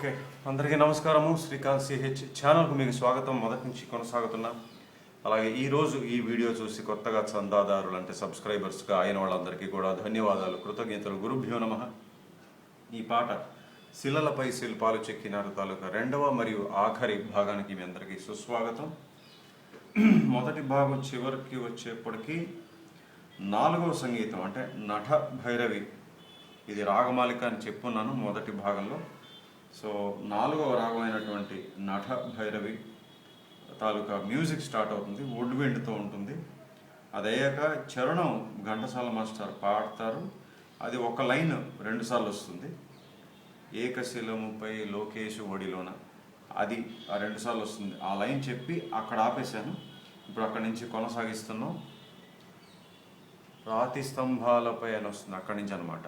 Okay, అందరికీ నమస్కారము. Srikanth ch ఛానల్కు మీకు స్వాగతం. మొదటి నుంచి కొనసాగుతున్నా. అలాగే ఈరోజు ఈ వీడియో చూసి కొత్తగా చందాదారులు అంటే సబ్స్క్రైబర్స్గా అయిన వాళ్ళందరికీ కూడా ధన్యవాదాలు, కృతజ్ఞతలు. గురుభ్యో నమః. ఈ పాట శిలలపై శిల్పాలు చెక్కినారు తాలూకా రెండవ మరియు ఆఖరి భాగానికి మీ అందరికీ సుస్వాగతం. మొదటి భాగం చివరికి వచ్చేప్పటికీ నాలుగవ సంగీతం అంటే నట భైరవి, ఇది రాగమాలిక అని చెప్పున్నాను మొదటి భాగంలో. సో నాలుగవ రాగమైనటువంటి నట భైరవి తాలూకా మ్యూజిక్ స్టార్ట్ అవుతుంది, వుడ్విండ్తో ఉంటుంది. అది అయ్యాక చరణం ఘంటసాల మాస్టర్ పాడతారు. అది ఒక లైన్ రెండుసార్లు వస్తుంది, ఏకశిలముపై లోకేశు ఒడిలోన, అది ఆ రెండుసార్లు వస్తుంది. ఆ లైన్ చెప్పి అక్కడ ఆపేశాను. ఇప్పుడు అక్కడి నుంచి కొనసాగిస్తున్నాం. రాతి స్తంభాలపై అని వస్తుంది అక్కడి నుంచి అనమాట.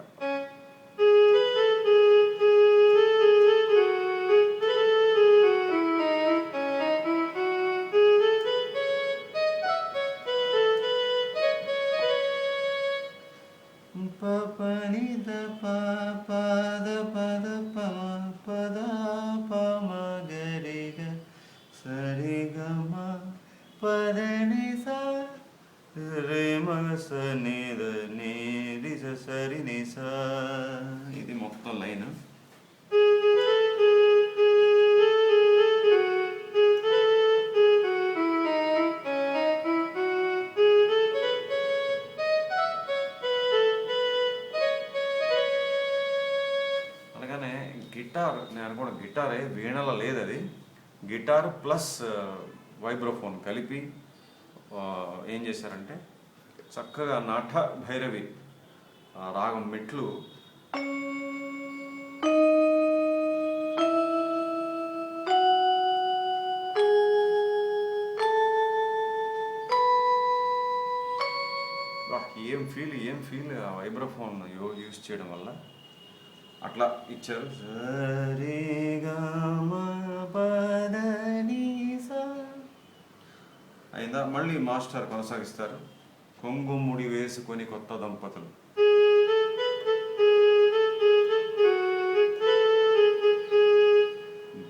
ఇది మొత్తం లైన్. అలాగనే గిటార్, నేను అనుకోండి గిటారే, వీణల లేదు, అది గిటార్ ప్లస్ వైబ్రోఫోన్ కలిపి ఏం చేశారంటే చక్కగా నట భైరవి రాగం మెట్లు ఏం ఫీల్ ఆ వైబ్రోఫోన్ యూజ్ చేయడం వల్ల అట్లా ఇచ్చారు. అయిందా? మళ్ళీ మాస్టర్ కొనసాగిస్తారు. కొంగుముడి వేసుకొని కొత్త దంపతులు,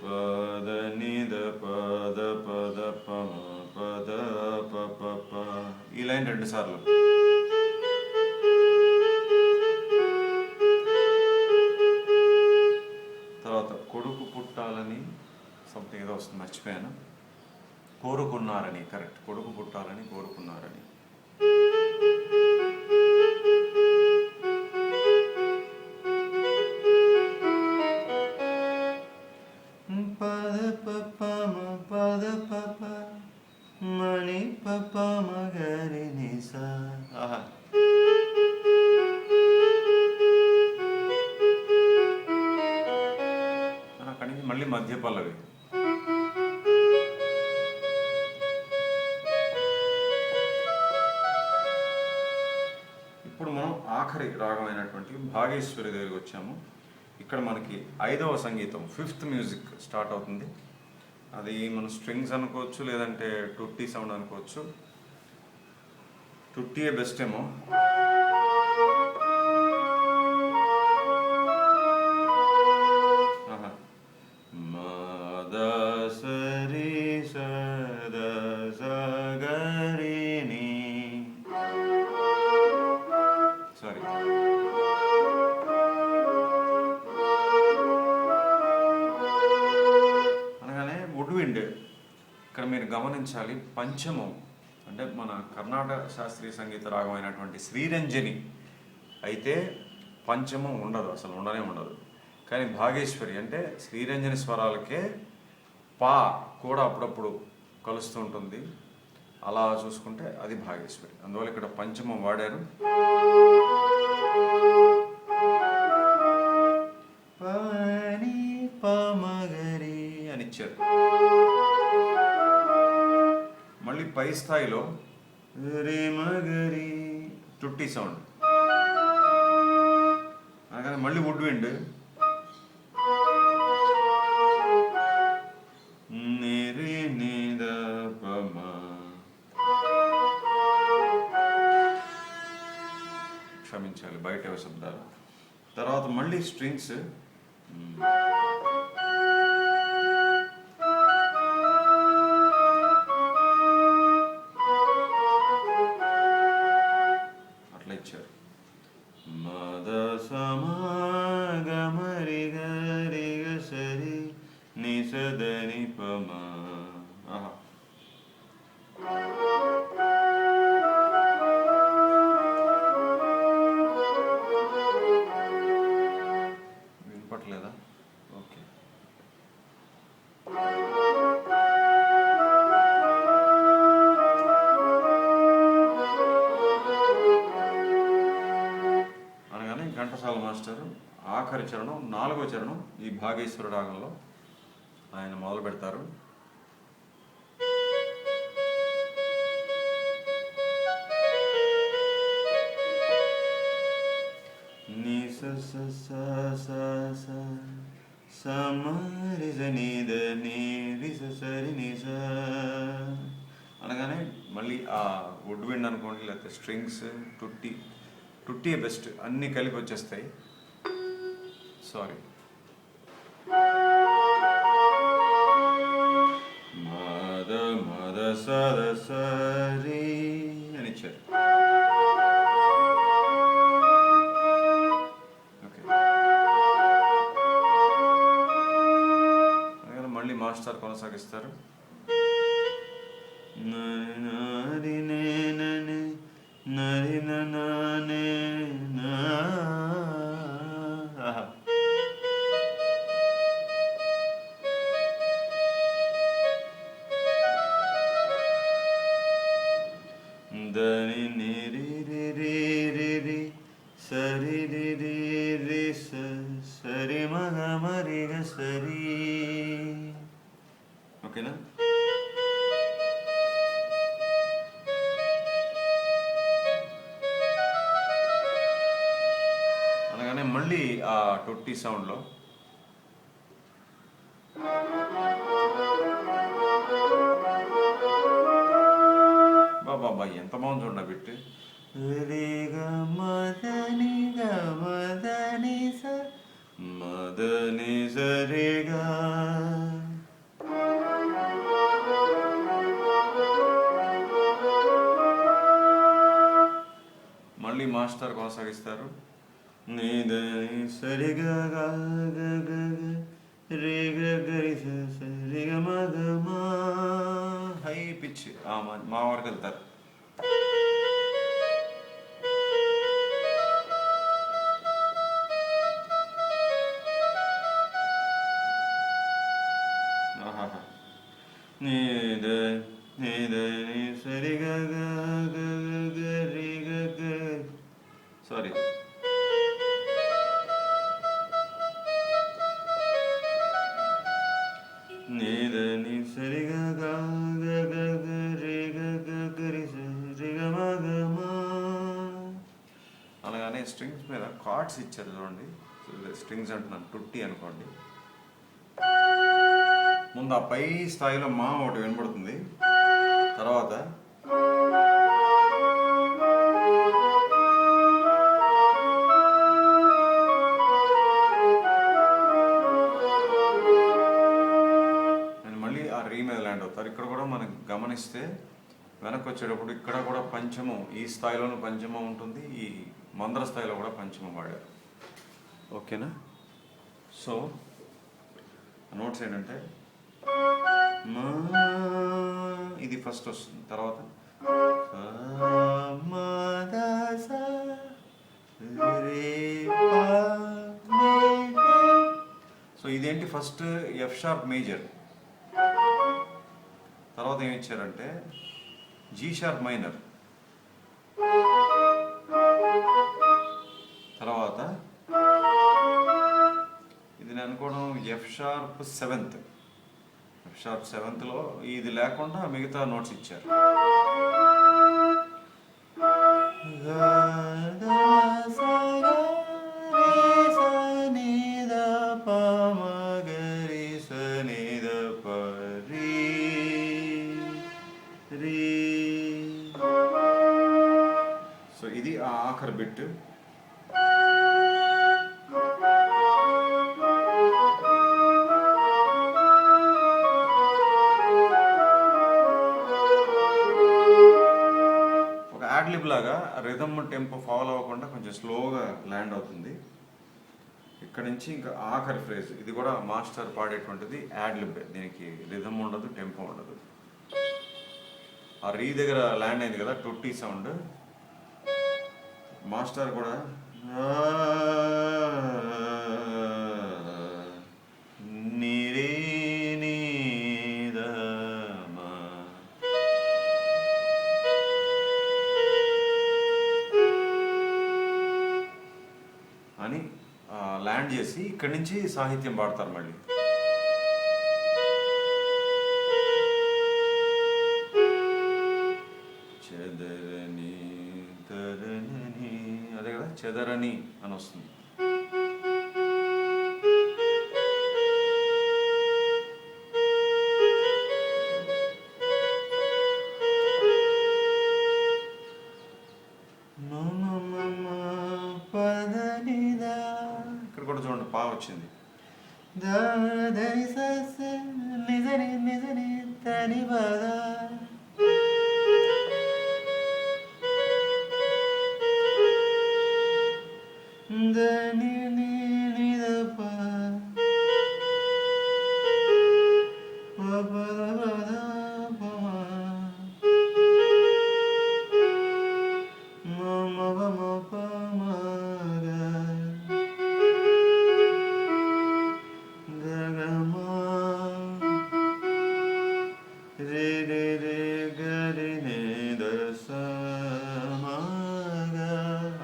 పద నిద పద పద పద పద, ఈ లైన్ రెండు సార్లు. తర్వాత కొడుకు పుట్టాలని సంథింగ్ ఏదో వస్తుంది, మర్చిపోయాను. కోరుకున్నారని, కరెక్ట్, కొడుకు పుట్టాలని కోరుకున్నారని. పద పప పద పప మణి పప మగరి నిసా. అక్కడి నుంచి మళ్ళీ మధ్య పల్లవి. ఇప్పుడు మనం ఆఖరి రాగమైనటువంటి భాగేశ్వరి దగ్గరికి వచ్చాము. ఇక్కడ మనకి ఐదవ సంగీతం, ఫిఫ్త్ మ్యూజిక్ స్టార్ట్ అవుతుంది. అది మనం స్ట్రింగ్స్ అనుకోవచ్చు, లేదంటే టుట్టి సౌండ్ అనుకోవచ్చు. టుట్టియే బెస్ట్ ఏమో. ఇక్కడ మీరు గమనించాలి, పంచమం అంటే మన కర్ణాటక శాస్త్రీయ సంగీత రాగమైనటువంటి శ్రీరంజని అయితే పంచమం ఉండదు, అసలు ఉండనే ఉండదు. కానీ భాగేశ్వరి అంటే శ్రీరంజని స్వరాలకే పా కూడా అప్పుడప్పుడు కలుస్తూ ఉంటుంది. అలా చూసుకుంటే అది భాగేశ్వరి. అందువల్ల ఇక్కడ పంచమం వాడారు. పని పమగరి అని ఇచ్చారు. మళ్ళీ పై స్థాయిలో రే మగరి టుట్టి సౌండ్. అనగానే మళ్ళీ వుడ్విండ్, క్షమించాలి బయట శబ్దాలు. తర్వాత మళ్ళీ స్ట్రింగ్స్, గమరి గరి సరి ని సదని పమ. వినపట్లేదా? ఓకే. అనగానే ఘంటసాల మాస్టర్ ఆఖరి చరణం 4వ చరణం ఈ భాగేశ్వర రాగంలో ఆయన మొదలు పెడతారు. ని స స స స స సమరి స ని ద ని రి స స రి ని స అనగానే మళ్ళీ ఆ వుడ్ విండ్ అనుకోండి, లేకపోతే స్ట్రింగ్స్, టుట్టి బెస్ట్, అన్నీ కలిపి వచ్చేస్తాయి. సారీ, మద మద సద సరి అని ఇచ్చారు. ఓకే, మళ్ళీ మాస్టర్ కొనసాగిస్తారు. నరి నరి నరి నరి దని ని రి రి రి రి రి సరి రి రి రి సరి మగ మరి గ సరి. ఓకేనా? అనగానే మళ్ళీ ఆ టొట్టి సౌండ్లో బాబా ఎంత బాగుంది చూడండి బిట్టు. మదని మదని స మదని సరిగా. మళ్ళీ మాస్టర్ కొనసాగిస్తారు. నీదని సరిగా రే గరి సరిగ మగ మా, హై పిచ్ మా వరకు వెళ్తారు. సరిగా సారీ, నీదని సరిగా అనగానే స్ట్రింగ్స్ మీద కార్డ్స్ ఇచ్చారు చూడండి. స్ట్రింగ్స్ అంటున్నాను, టుట్టి అనుకోండి. ముందు ఆ పై స్థాయిలో మా ఒకటి వినపడుతుంది, తర్వాత మళ్ళీ ఆ రీ మీద ల్యాండ్ అవుతారు. ఇక్కడ కూడా మనకు గమనిస్తే వెనక్కి వచ్చేటప్పుడు ఇక్కడ కూడా పంచమం, ఈ స్థాయిలోనూ పంచమం ఉంటుంది, ఈ మంద్ర స్థాయిలో కూడా పంచమం వాడారు. ఓకేనా? సో నోట్స్ ఏంటంటే ఇది ఫస్ట్ వస్తుంది, తర్వాత సో ఇదేంటి, ఫస్ట్ ఎఫ్ షార్ప్ మేజర్, తర్వాత ఏమి ఇచ్చారంటే జీ షార్ప్ మైనర్, తర్వాత ఇది నేను అనుకోవడం F sharp seventh. F sharp సెవెంత్లో ఇది లేకుండా మిగతా నోట్స్ ఇచ్చారు. సో ఇది ఆ ఆఖరి బిట్. రిథమ్ టెంపో ఫాలో అవ్వకుండా కొంచెం స్లోగా ల్యాండ్ అవుతుంది. ఇక్కడ నుంచి ఇంకా ఆఖరి ఫ్రేజ్, ఇది కూడా మాస్టర్ పాడేటువంటిది యాడ్ లిబ్. దీనికి రిథమ్ ఉండదు, టెంపో ఉండదు. ఆ రీ దగ్గర ల్యాండ్ అయింది కదా టుట్టి సౌండ్, మాస్టర్ కూడా నీరే అని ల్యాండ్ చేసి ఇక్కడి నుంచి సాహిత్యం పాడతారు. మళ్ళీ చెదరని తరణని, అదే కదా చెదరని అని వస్తుంది. ఇక్కడ కూడా చూడండి పా వచ్చింది.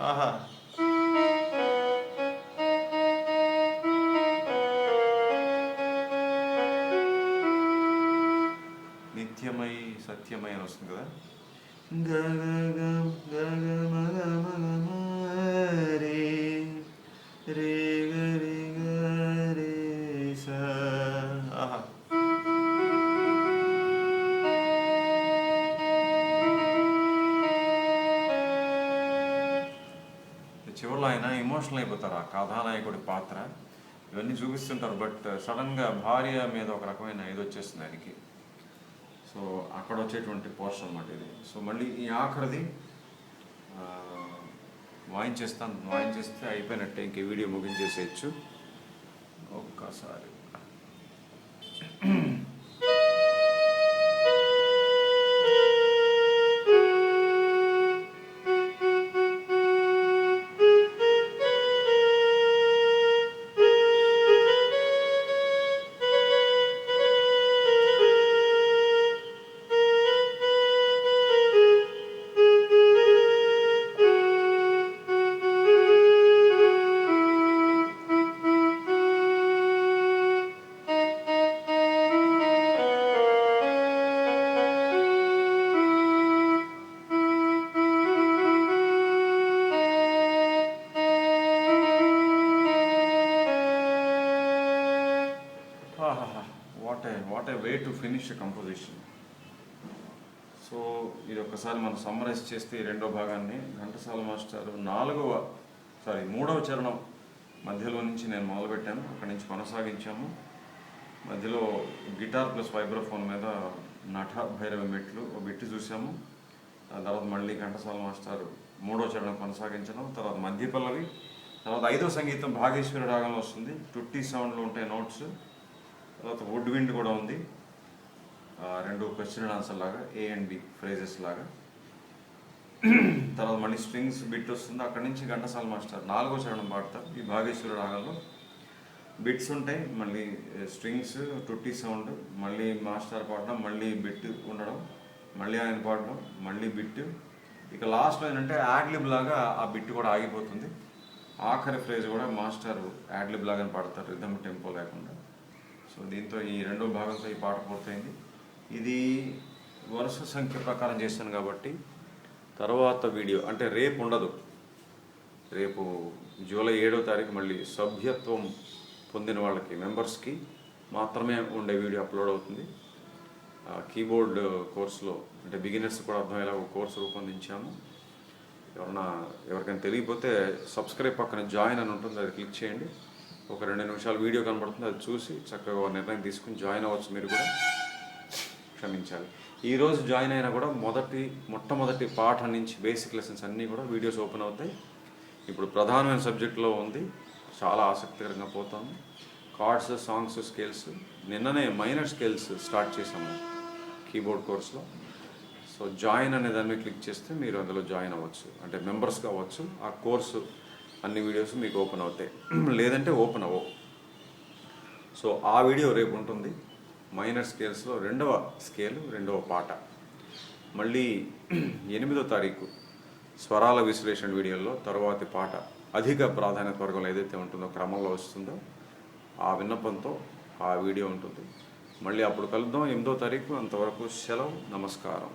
ఆహా, నిత్యమై సత్యమై అని వస్తుంది కదా. ఆహా, చివరిలో ఆయన ఎమోషనల్ అయిపోతారు. ఆ కథానాయకుడి పాత్ర ఇవన్నీ చూపిస్తుంటారు, బట్ సడన్గా భార్య మీద ఒక రకమైన ఇది వచ్చేస్తుంది ఆయనకి. సో అక్కడ వచ్చేటువంటి పోర్షన్ అన్నమాట ఇది. సో మళ్ళీ ఈ ఆఖరిది వాయించేస్తే అయిపోయినట్టే, ఇంక వీడియో ముగించేసేయచ్చు ఒక్కసారి. What a way to finish composition. So ఇది ఒక్కసారి మనం సమ్మరైజ్ చేస్తే ఈ రెండో భాగాన్ని ఘంటసాల మాస్టర్ మూడవ చరణం మధ్యలో నుంచి నేను మొదలుపెట్టాను, అక్కడి నుంచి కొనసాగించాము. మధ్యలో గిటార్ ప్లస్ వైబ్రాఫోన్ మీద నట్థ భైరవి మెట్లు ఒక బిట్టు చూసాము. ఆ తర్వాత మళ్ళీ ఘంటసాల మాస్టర్ మూడో చరణం కొనసాగించడం, తర్వాత మధ్య పల్లవి, తర్వాత ఐదో సంగీతం భాగేశ్వరి రాగంలో వస్తుంది. టుట్టి సౌండ్లో ఉంటాయి నోట్స్, తర్వాత వుడ్విండ్ కూడా ఉంది. రెండు క్వశ్చన్ అండ్ ఆన్సర్ లాగా, ఏ అండ్ బి ఫ్రేజెస్ లాగా. తర్వాత మళ్ళీ స్ట్రింగ్స్ బిట్ వస్తుంది. అక్కడి నుంచి ఘంటసాల మాస్టర్ నాలుగో చరణం పాడతారు. ఈ భాగేశ్వరి రాగంలో బిట్స్ ఉంటాయి, మళ్ళీ స్ట్రింగ్స్, టుట్టి సౌండ్, మళ్ళీ మాస్టర్ పాడడం, మళ్ళీ బిట్ ఉండడం, మళ్ళీ ఆయన పాడడం, మళ్ళీ బిట్. ఇక లాస్ట్లో ఏంటంటే యాడ్లిబ్ లాగా ఆ బిట్ కూడా ఆగిపోతుంది. ఆఖరి ఫ్రేజ్ కూడా మాస్టర్ యాడ్లిబ్ లాగానే పాడతారు, రిథమ్ టెంపో లేకుండా. సో దీంతో ఈ రెండో భాగంతో ఈ పాట పూర్తయింది. ఇది వరుస సంఖ్య ప్రకారం చేశాను కాబట్టి తర్వాత వీడియో అంటే రేపు ఉండదు. రేపు జూలై 7వ తారీఖు మళ్ళీ సభ్యత్వం పొందిన వాళ్ళకి, మెంబర్స్కి మాత్రమే ఉండే వీడియో అప్లోడ్ అవుతుంది. కీబోర్డ్ కోర్సులో అంటే బిగినర్స్ కూడా అర్థమయ్యేలా ఒక కోర్సు రూపొందించాము. ఎవరికైనా తెలియకపోతే సబ్స్క్రైబ్ పక్కన జాయిన్ అని ఉంటుంది, అది క్లిక్ చేయండి. ఒక 2 నిమిషాలు వీడియో కనబడుతుంది, అది చూసి చక్కగా నిర్ణయం తీసుకుని జాయిన్ అవ్వచ్చు. మీరు కూడా క్షమించాలి. ఈరోజు జాయిన్ అయినా కూడా మొట్టమొదటి పాఠం నుంచి బేసిక్ లెసన్స్ అన్నీ కూడా వీడియోస్ ఓపెన్ అవుతాయి. ఇప్పుడు ప్రధానమైన సబ్జెక్టులో ఉంది, చాలా ఆసక్తికరంగా పోతాము. Cards, songs, scales. నిన్ననే మైనర్ స్కేల్స్ స్టార్ట్ చేసాము కీబోర్డ్ కోర్స్లో. సో జాయిన్ అనే దాన్ని క్లిక్ చేస్తే మీరు అందులో జాయిన్ అవ్వచ్చు, అంటే మెంబర్స్ కావచ్చు. ఆ కోర్సు అన్ని వీడియోస్ మీకు ఓపెన్ అవుతాయి, లేదంటే ఓపెన్ అవ్వవు. సో ఆ వీడియో రేపు ఉంటుంది. మైనర్ స్కేల్స్లో 2వ స్కేలు 2వ పాట. మళ్ళీ 8వ తారీఖు స్వరాల విశ్లేషణ వీడియోలో తరువాతి పాట అధిక ప్రాధాన్యత వర్గంలో ఏదైతే ఉంటుందో క్రమంలో వస్తుందో ఆ విన్నపంతో ఆ వీడియో ఉంటుంది. మళ్ళీ అప్పుడు కలుద్దాం 8వ తారీఖు. అంతవరకు సెలవు, నమస్కారం.